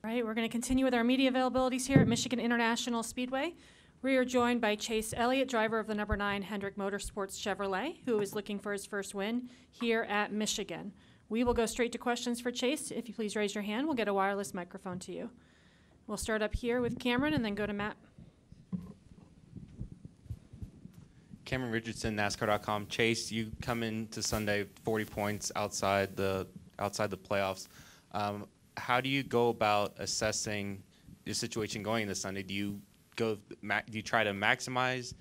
All right, we're going to continue with our media availabilities here at Michigan International Speedway. We are joined by Chase Elliott, driver of the number 9 Hendrick Motorsports Chevrolet, who is looking for his first win here at Michigan. We will go straight to questions for Chase. If you please raise your hand, we'll get a wireless microphone to you. We'll start up here with Cameron and then go to Matt. Cameron Richardson, NASCAR.com. Chase, you come into Sunday 40 points outside the playoffs. How do you go about assessing the situation going into Sunday? Do you try to maximize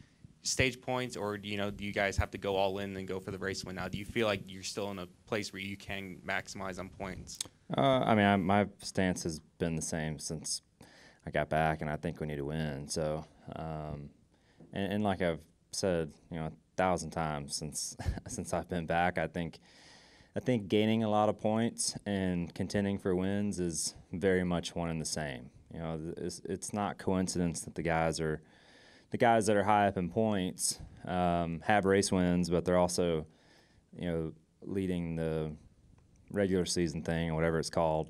stage points, or do you guys have to go all in and go for the race win now? Do you feel like you're still in a place where you can maximize on points? My stance has been the same since I got back, and I think we need to win. So, and like I've said, 1,000 times since I've been back, I think gaining a lot of points and contending for wins is very much one and the same. It's not coincidence that the guys that are high up in points have race wins, but they're also, leading the regular season thing or whatever it's called.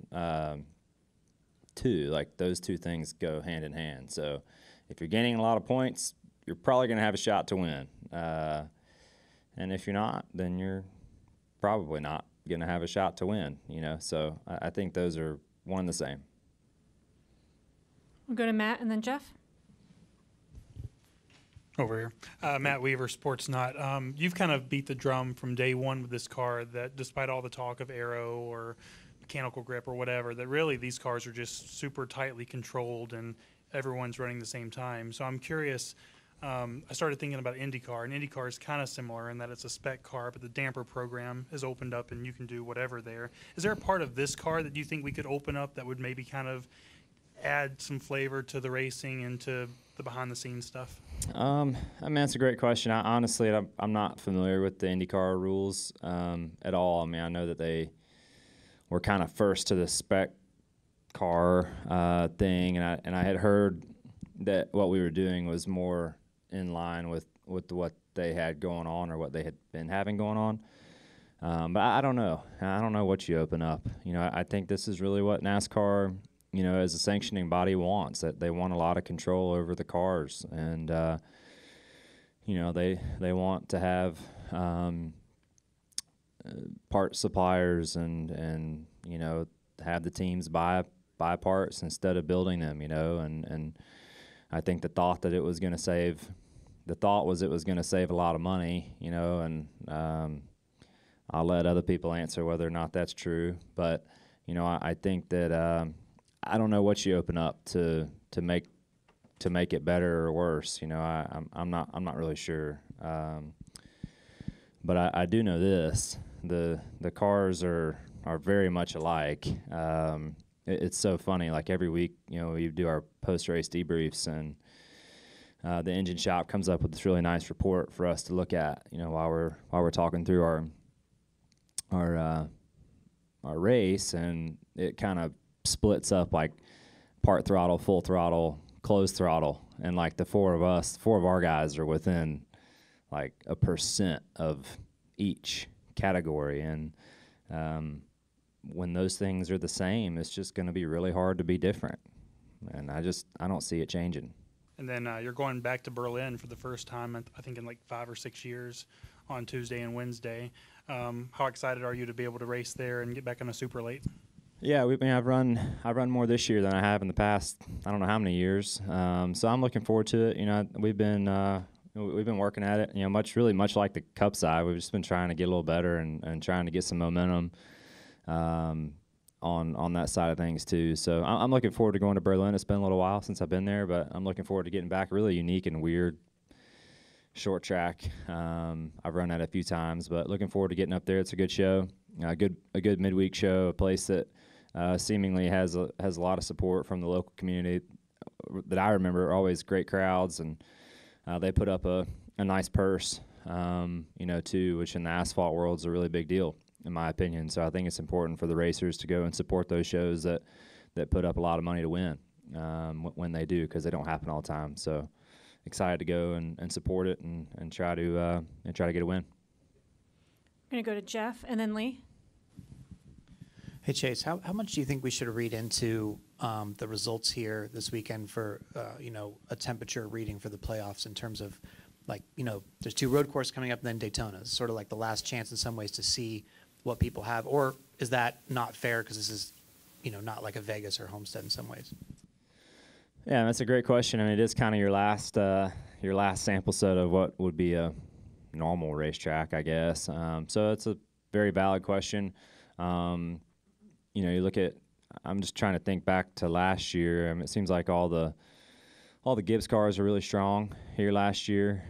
Like those two things go hand in hand. So if you're gaining a lot of points, you're probably going to have a shot to win. And if you're not, then you're probably not going to have a shot to win, So I think those are one and the same. We'll go to Matt and then Jeff. Over here. Matt Weaver, Sports Nut. You've kind of beat the drum from day one with this car that despite all the talk of aero or mechanical grip or whatever, that really these cars are just super tightly controlled and everyone's running the same time. So I'm curious, I started thinking about IndyCar, and IndyCar is kind of similar in that it's a spec car, but the damper program is opened up and you can do whatever there. Is there a part of this car that you think we could open up that would maybe kind of add some flavor to the racing and to the behind-the-scenes stuff? That's a great question. Honestly, I'm not familiar with the IndyCar rules at all. I know that they were kind of first to the spec car thing, and I had heard that what we were doing was more in line with what they had going on or what they had been having going on. But I don't know. I don't know what you open up. I think this is really what NASCAR, as a sanctioning body wants, that they want a lot of control over the cars. And, they want to have part suppliers and have the teams buy parts instead of building them, and I think the thought was it was going to save a lot of money, and I'll let other people answer whether or not that's true. But, I think that I don't know what you open up to make it better or worse. I'm not really sure. But I do know this: the cars are very much alike. It's so funny. Like every week, we do our post-race debriefs, and the engine shop comes up with this really nice report for us to look at. While we're talking through our race, and it kind of splits up like part throttle, full throttle, closed throttle, and like the four of our guys are within like 1% of each category, and when those things are the same, it's just going to be really hard to be different, and I don't see it changing. And then you're going back to Berlin for the first time, I think in like 5 or 6 years, on Tuesday and Wednesday. How excited are you to be able to race there and get back on a super late? Yeah, I've run more this year than I have in the past, I don't know how many years. So I'm looking forward to it. We've been working at it. Really much like the Cup side, we've just been trying to get a little better and trying to get some momentum on that side of things too. So I'm looking forward to going to Berlin. It's been a little while since I've been there, but I'm looking forward to getting back. Really unique and weird short track. I've run that a few times, but looking forward to getting up there. It's a good show, a good midweek show, a place that seemingly has a lot of support from the local community that I remember. Always great crowds, and they put up a nice purse, too, which in the asphalt world is a really big deal, in my opinion. So I think it's important for the racers to go and support those shows that put up a lot of money to win when they do, because they don't happen all the time. So excited to go and support it and try to get a win. We're going to go to Jeff and then Lee. Hey, Chase, how much do you think we should read into the results here this weekend for a temperature reading for the playoffs in terms of there's 2 road courses coming up and then Daytona. It's sort of like the last chance in some ways to see what people have, or is that not fair because this is not like a Vegas or Homestead in some ways? Yeah, that's a great question. I mean, it is kind of your last sample set of what would be a normal racetrack, I guess. So it's a very valid question. You look at. I'm just trying to think back to last year. I mean, it seems like all the Gibbs cars are really strong here last year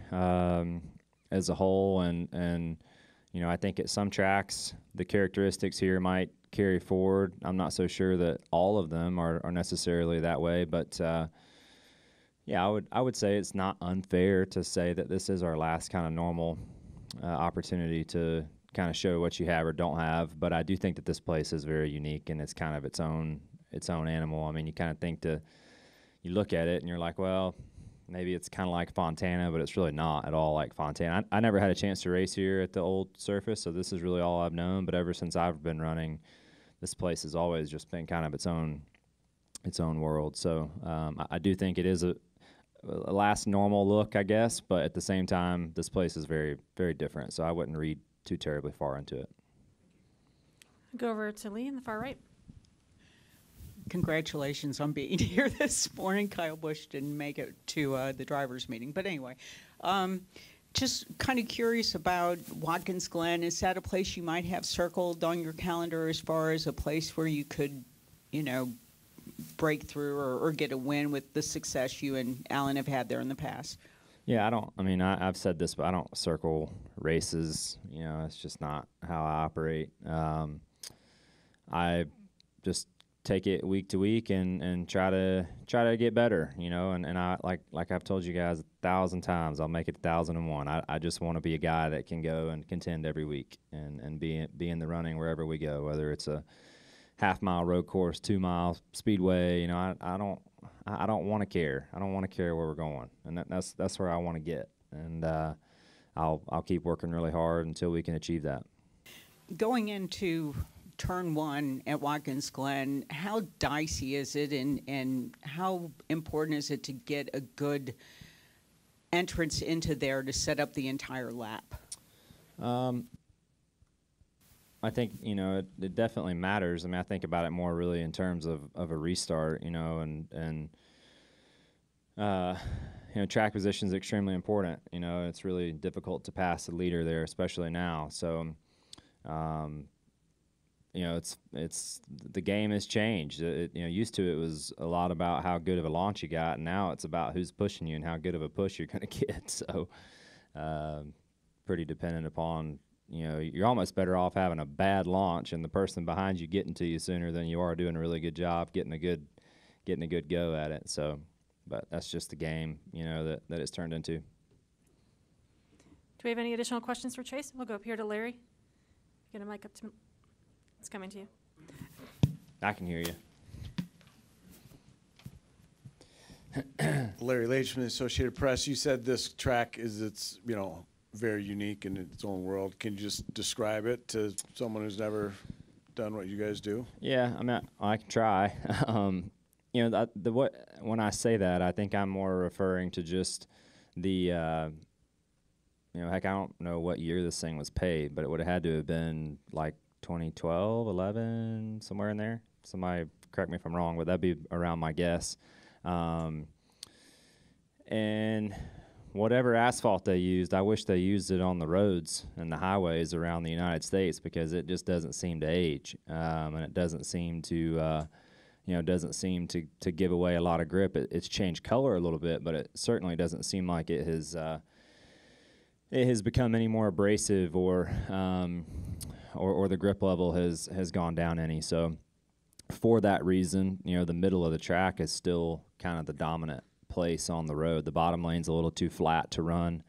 as a whole, and I think at some tracks the characteristics here might carry forward. I'm not so sure that all of them are necessarily that way, but yeah, I would say it's not unfair to say that this is our last kind of normal opportunity to kind of show what you have or don't have. But I do think that this place is very unique and it's kind of its own animal. I mean, you kind of you look at it and you're like, well, maybe it's kind of like Fontana, but it's really not at all like Fontana. I never had a chance to race here at the old surface, so this is really all I've known. But ever since I've been running, this place has always just been kind of its own world. So I do think it is a last normal look, I guess, but at the same time, this place is very, very different. So I wouldn't read too terribly far into it. Go over to Lee in the far right. Congratulations on being here this morning. Kyle Busch didn't make it to the drivers' meeting. But anyway, just kind of curious about Watkins Glen. Is that a place you might have circled on your calendar as far as a place where you could, break through or get a win with the success you and Alan have had there in the past? Yeah, I've said this, but I don't circle races. It's just not how I operate. I just take it week to week and try to get better, and I like I've told you guys 1,000 times, I'll make it 1,001. I just want to be a guy that can go and contend every week and be in the running wherever we go, whether it's a half-mile road course, 2-mile speedway. I don't want to care. I don't want to care where we're going, and that's where I want to get, and I'll keep working really hard until we can achieve that. Going into turn 1 at Watkins Glen, how dicey is it, and how important is it to get a good entrance into there to set up the entire lap? I think, it definitely matters. I mean, I think about it more really in terms of a restart, and track position is extremely important. It's really difficult to pass the leader there, especially now. So, it's the game has changed. Used to it was a lot about how good of a launch you got, and now it's about who's pushing you and how good of a push you're going to get. So, pretty dependent upon. You're almost better off having a bad launch and the person behind you getting to you sooner than you are doing a really good job getting a good go at it. So, but that's just the game, that it's turned into. Do we have any additional questions for Chase? We'll go up here to Larry. Get a mic up to. It's coming to you. I can hear you. Larry Lage from the Associated Press. You said this track is very unique in its own world. Can you just describe it to someone who's never done what you guys do? Yeah, I can try. When I say that, I think I'm more referring to just the, heck, I don't know what year this thing was paved, but it would have had to have been like 2012, 11, somewhere in there. Somebody correct me if I'm wrong, but that'd be around my guess. And whatever asphalt they used, I wish they used it on the roads and the highways around the United States, because it just doesn't seem to age, and it doesn't seem to, to give away a lot of grip. It's changed color a little bit, but it certainly doesn't seem like it has become any more abrasive or the grip level has gone down any. So for that reason, the middle of the track is still kind of the dominant place on the road. The bottom lane's a little too flat to run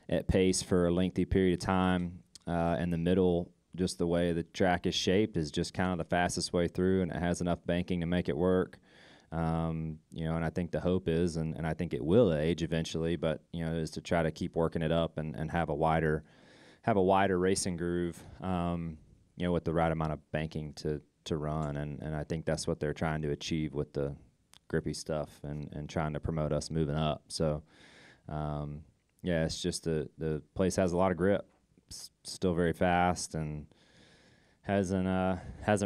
at pace for a lengthy period of time, and the middle, just the way the track is shaped, is just kind of the fastest way through, and it has enough banking to make it work. And I think the hope is, and I think it will age eventually, but is to try to keep working it up and have a wider racing groove, with the right amount of banking to to run, and I think that's what they're trying to achieve with the grippy stuff and trying to promote us moving up. So, yeah, it's just the place has a lot of grip. It's still very fast and hasn't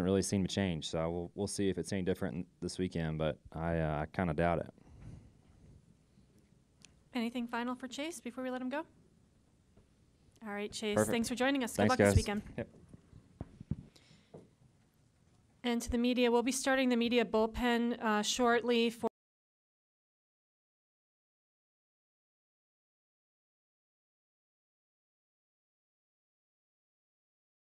really seemed to change. So we'll see if it's any different this weekend, but I kind of doubt it. Anything final for Chase before we let him go? All right, Chase, Perfect. thanks for joining us. Thanks, Good luck guys. this weekend. Yep. And to the media, we'll be starting the media bullpen shortly.